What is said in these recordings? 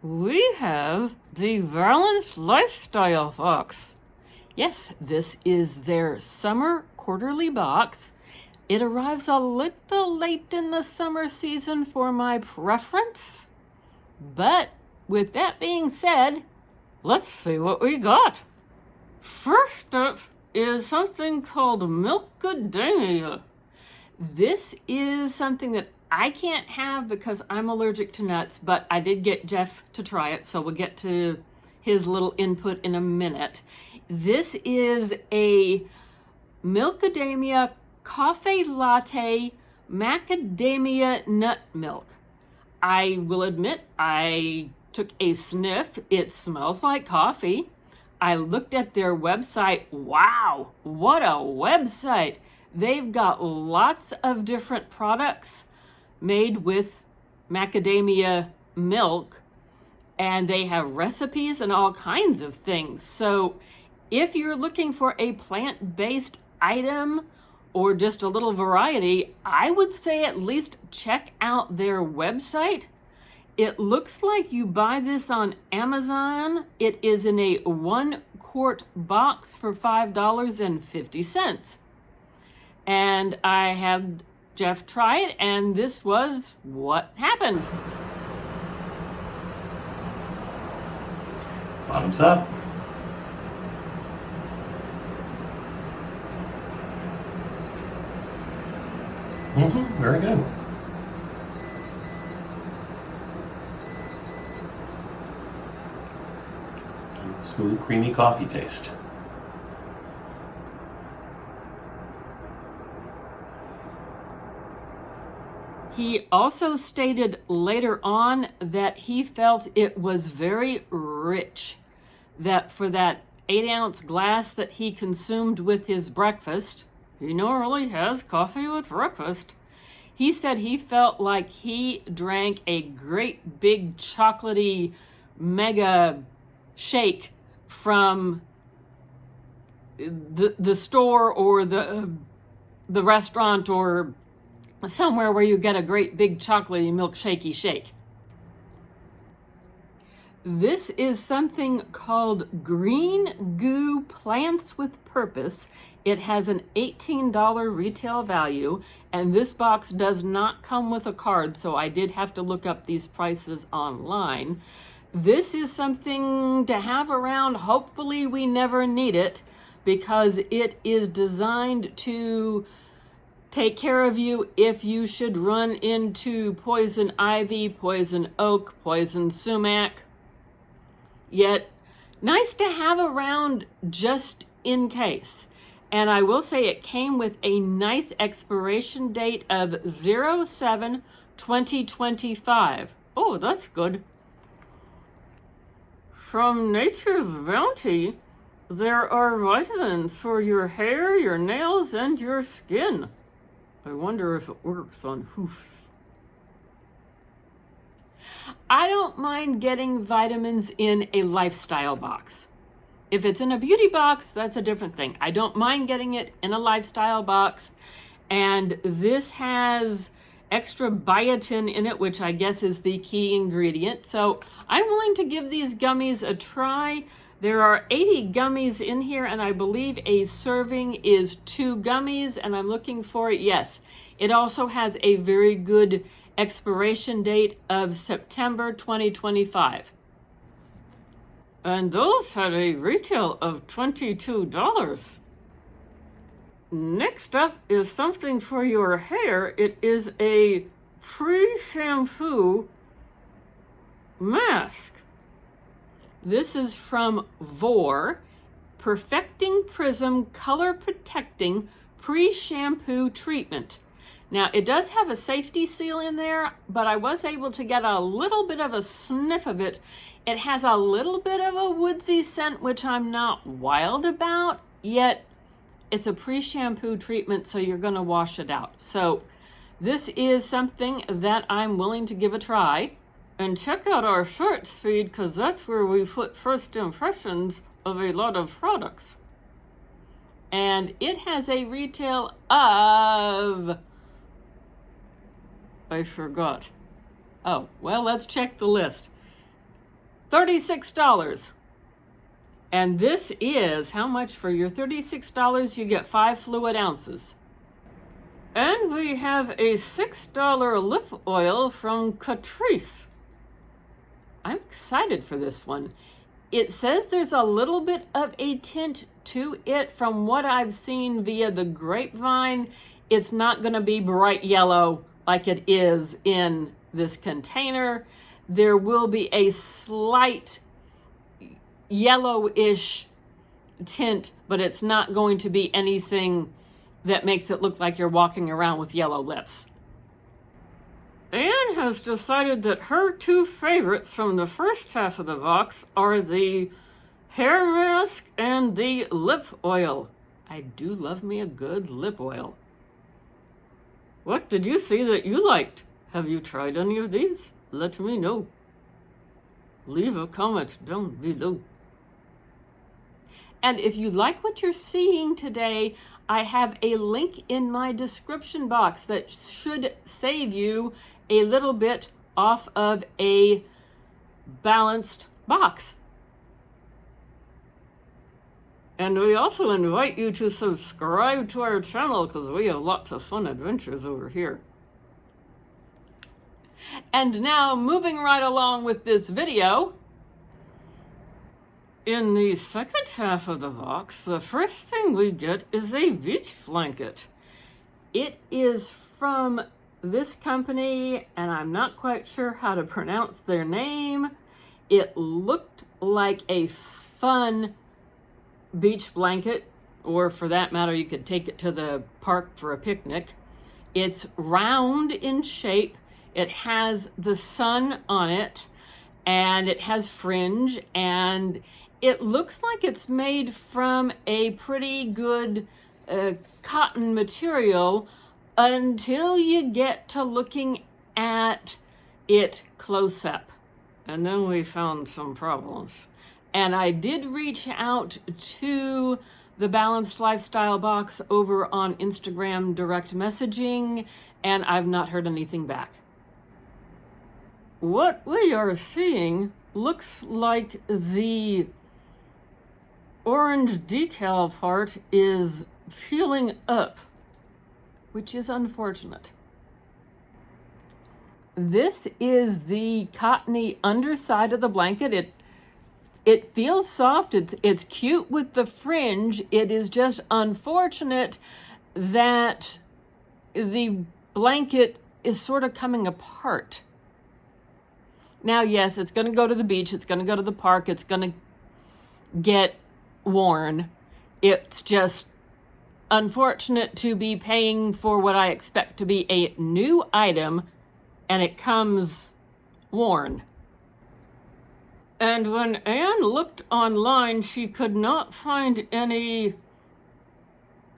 We have the Balanced Lifestyle Box. Yes, this is their summer quarterly box. It arrives a little late in the summer season for my preference. But with that being said, let's see what we got. First up is something called Milkademia. This is something that I can't have because I'm allergic to nuts, but I did get Jeff to try it, so we'll get to his little input in a minute. This is a Milkademia Coffee Latte Macadamia Nut Milk. I will admit I took a sniff. It smells like coffee. I looked at their website. Wow, what a website! They've got lots of different products made with macadamia milk, and they have recipes and all kinds of things. So if you're looking for a plant-based item or just a little variety, I would say at least check out their website. It looks like you buy this on Amazon. It is in a 1-quart box for $5.50. And I had Jeff try it, and this was what happened. Bottoms up. Very good. Smooth, creamy coffee taste. He also stated later on that he felt it was very rich, that for that 8-ounce glass that he consumed with his breakfast, he normally has coffee with breakfast, he said he felt like he drank a great big chocolatey mega shake from the store or the restaurant or somewhere where you get a great big chocolatey milkshakey shake. This is something called Green Goo Plants with Purpose. It has an $18 retail value, and this box does not come with a card, so I did have to look up these prices online. This is something to have around. Hopefully we never need it, because it is designed to take care of you if you should run into poison ivy, poison oak, poison sumac. Yet nice to have around just in case. And I will say it came with a nice expiration date of 07/2025. Oh, that's good. From Nature's Bounty, there are vitamins for your hair, your nails, and your skin. I wonder if it works on hoofs. I don't mind getting vitamins in a lifestyle box. If it's in a beauty box, that's a different thing. I don't mind getting it in a lifestyle box. And this has extra biotin in it, which I guess is the key ingredient. So I'm willing to give these gummies a try. There are 80 gummies in here, and I believe a serving is 2 gummies, and I'm looking for it. Yes, it also has a very good expiration date of September 2025. And those had a retail of $22. Next up is something for your hair. It is a pre-shampoo mask. This is from Vor, Perfecting Prism Color Protecting Pre-Shampoo Treatment. Now, it does have a safety seal in there, but I was able to get a little bit of a sniff of it. It has a little bit of a woodsy scent, which I'm not wild about, yet it's a pre-shampoo treatment, so you're going to wash it out. So this is something that I'm willing to give a try. And check out our shorts feed, because that's where we put first impressions of a lot of products. And it has a retail of... I forgot. Oh, well, let's check the list. $36. And this is how much for your $36? You get 5 fluid ounces. And we have a $6 lip oil from Catrice. I'm excited for this one. It says there's a little bit of a tint to it. From what I've seen via the grapevine, it's not going to be bright yellow like it is in this container. There will be a slight yellowish tint, but it's not going to be anything that makes it look like you're walking around with yellow lips. Anne has decided that her 2 favorites from the first half of the box are the hair mask and the lip oil. I do love me a good lip oil. What did you see that you liked? Have you tried any of these? Let me know. Leave a comment down below. And if you like what you're seeing today, I have a link in my description box that should save you a little bit off of a balanced box. And we also invite you to subscribe to our channel because we have lots of fun adventures over here. And now, moving right along with this video, in the second half of the box, the first thing we get is a beach blanket. It is from this company, and I'm not quite sure how to pronounce their name. It looked like a fun beach blanket, or for that matter, you could take it to the park for a picnic. It's round in shape. It has the sun on it, and it has fringe, and it looks like it's made from a pretty good cotton material until you get to looking at it close up. And then we found some problems. And I did reach out to the Balanced Lifestyle Box over on Instagram direct messaging, and I've not heard anything back. What we are seeing looks like the orange decal part is peeling up, which is unfortunate. This is the cottony underside of the blanket. It feels soft. It's cute with the fringe. It is just unfortunate that the blanket is sort of coming apart. Now, yes, it's going to go to the beach. It's going to go to the park. It's going to get worn. It's just unfortunate to be paying for what I expect to be a new item, and it comes worn. And when Anne looked online, she could not find any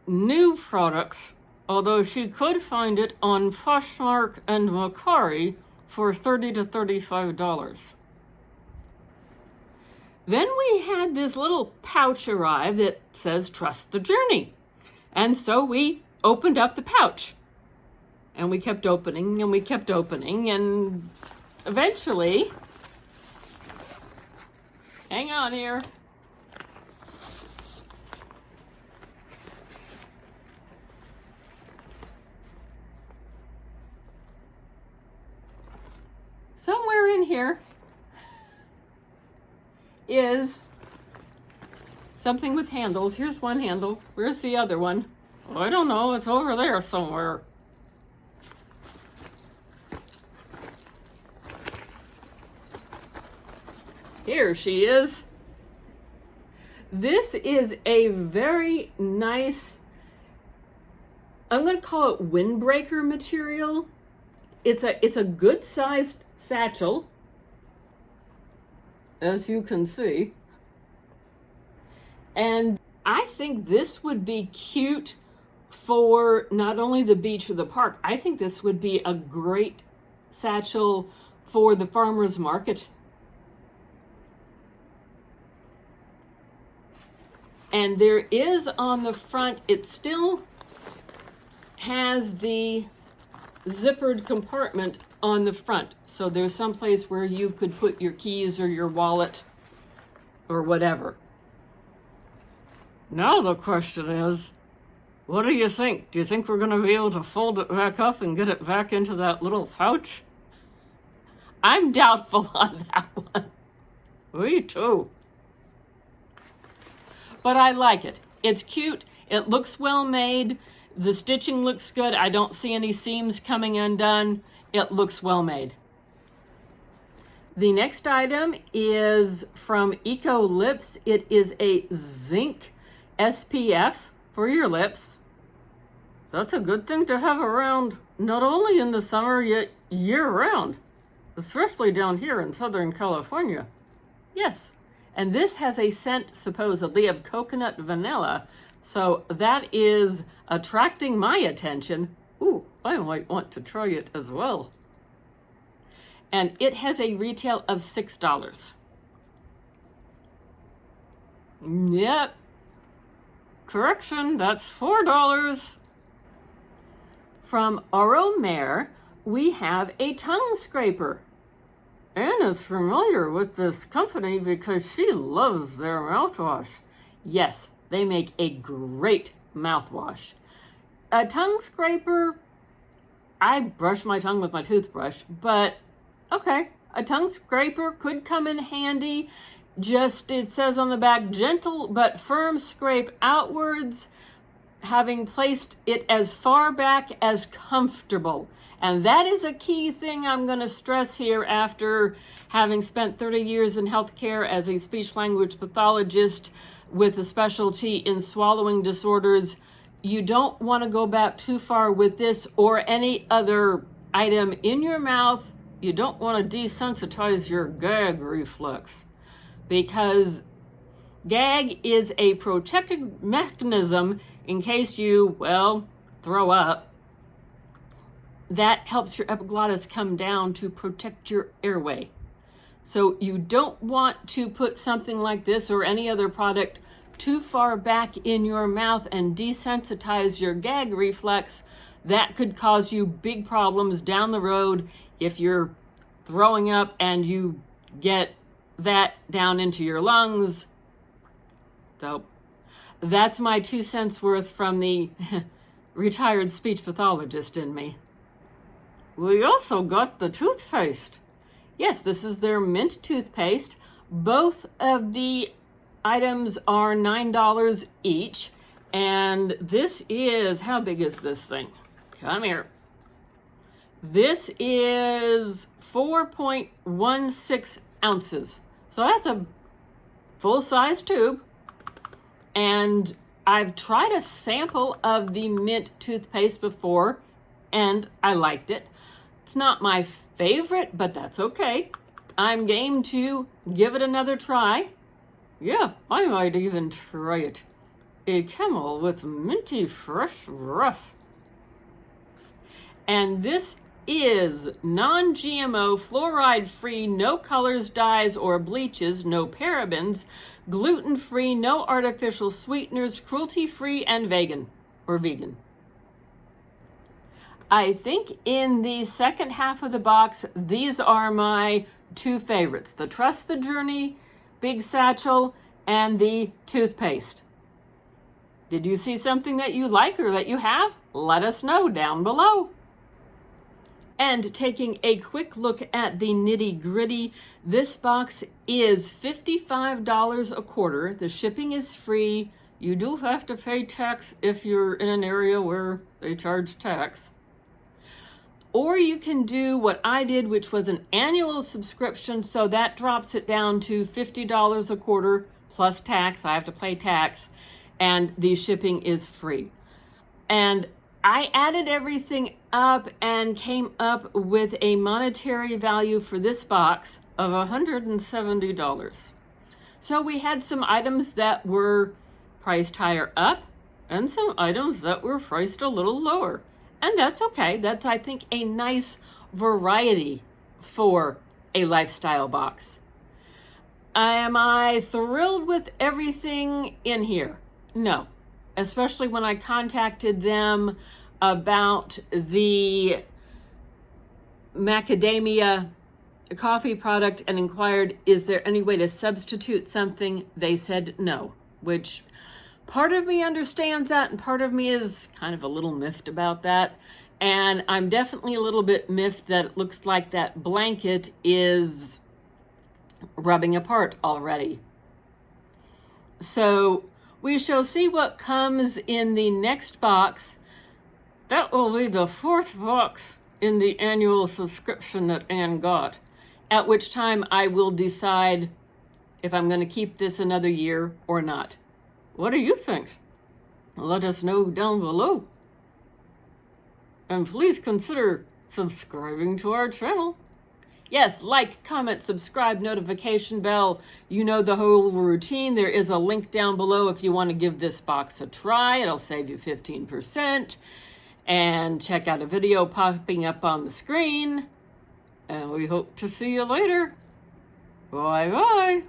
new products, although she could find it on Poshmark and Mercari for $30 to $35. Then we had this little pouch arrive that says, "Trust the journey." And so we opened up the pouch. And we kept opening, and we kept opening, and eventually, hang on here. Somewhere in here is something with handles. Here's one handle. Where's the other one? I don't know. It's over there somewhere. Here she is. This is a very nice, I'm going to call it windbreaker material. It's a good sized satchel, as you can see. And I think this would be cute for not only the beach or the park. I think this would be a great satchel for the farmer's market. And there is on the front, it still has the zippered compartment on the front. So there's some place where you could put your keys or your wallet or whatever. Now the question is, what do you think? Do you think we're going to be able to fold it back up and get it back into that little pouch? I'm doubtful on that one. Me too. But I like it. It's cute. It looks well made. The stitching looks good. I don't see any seams coming undone. It looks well made. The next item is from Eco Lips. It is a zinc SPF for your lips. That's a good thing to have around, not only in the summer, yet year-round, especially down here in Southern California. Yes, and this has a scent supposedly of coconut vanilla, so that is attracting my attention. Ooh, I might want to try it as well. And it has a retail of $6. Yep. Correction, that's $4. From Allure, we have a tongue scraper. Anne is familiar with this company because she loves their mouthwash. Yes, they make a great mouthwash. A tongue scraper, I brush my tongue with my toothbrush, but okay, a tongue scraper could come in handy. Just, it says on the back, gentle but firm scrape outwards, having placed it as far back as comfortable. And that is a key thing I'm going to stress here after having spent 30 years in healthcare as a speech-language pathologist with a specialty in swallowing disorders. You don't want to go back too far with this or any other item in your mouth. You don't want to desensitize your gag reflex, because gag is a protective mechanism in case you, well, throw up. That helps your epiglottis come down to protect your airway. So you don't want to put something like this or any other product too far back in your mouth and desensitize your gag reflex. That could cause you big problems down the road if you're throwing up and you get that down into your lungs. So that's my 2 cents worth from the retired speech pathologist in me. We also got the toothpaste. Yes, this is their mint toothpaste. Both of the items are $9 each. And this is, how big is this thing? Come here. This is 4.16 ounces. So that's a full-size tube. And I've tried a sample of the mint toothpaste before, and I liked it. It's not my favorite, but that's okay. I'm game to give it another try. Yeah, I might even try it. A camel with minty fresh breath. And this is non-GMO, fluoride-free, no colors, dyes, or bleaches, no parabens, gluten-free, no artificial sweeteners, cruelty-free, and vegan. I think in the second half of the box, these are my two favorites. The Trust the Journey Big Satchel and the toothpaste. Did you see something that you like or that you have? Let us know down below. And taking a quick look at the nitty-gritty, this box is $55 a quarter. The shipping is free. You do have to pay tax if you're in an area where they charge tax. Or you can do what I did, which was an annual subscription, so that drops it down to $50 a quarter plus tax. I have to pay tax, and the shipping is free. And I added everything up and came up with a monetary value for this box of $170. So we had some items that were priced higher up and some items that were priced a little lower. And that's okay. That's, I think, a nice variety for a lifestyle box. Am I thrilled with everything in here? No. Especially when I contacted them about the macadamia coffee product and inquired, is there any way to substitute something? They said no, which part of me understands that and part of me is kind of a little miffed about that. And I'm definitely a little bit miffed that it looks like that blanket is rubbing apart already. So we shall see what comes in the next box. That will be the 4th box in the annual subscription that Anne got, at which time I will decide if I'm going to keep this another year or not. What do you think? Let us know down below. And please consider subscribing to our channel. Yes, like, comment, subscribe, notification bell. You know the whole routine. There is a link down below if you want to give this box a try. It'll save you 15%. And check out a video popping up on the screen. And we hope to see you later. Bye-bye.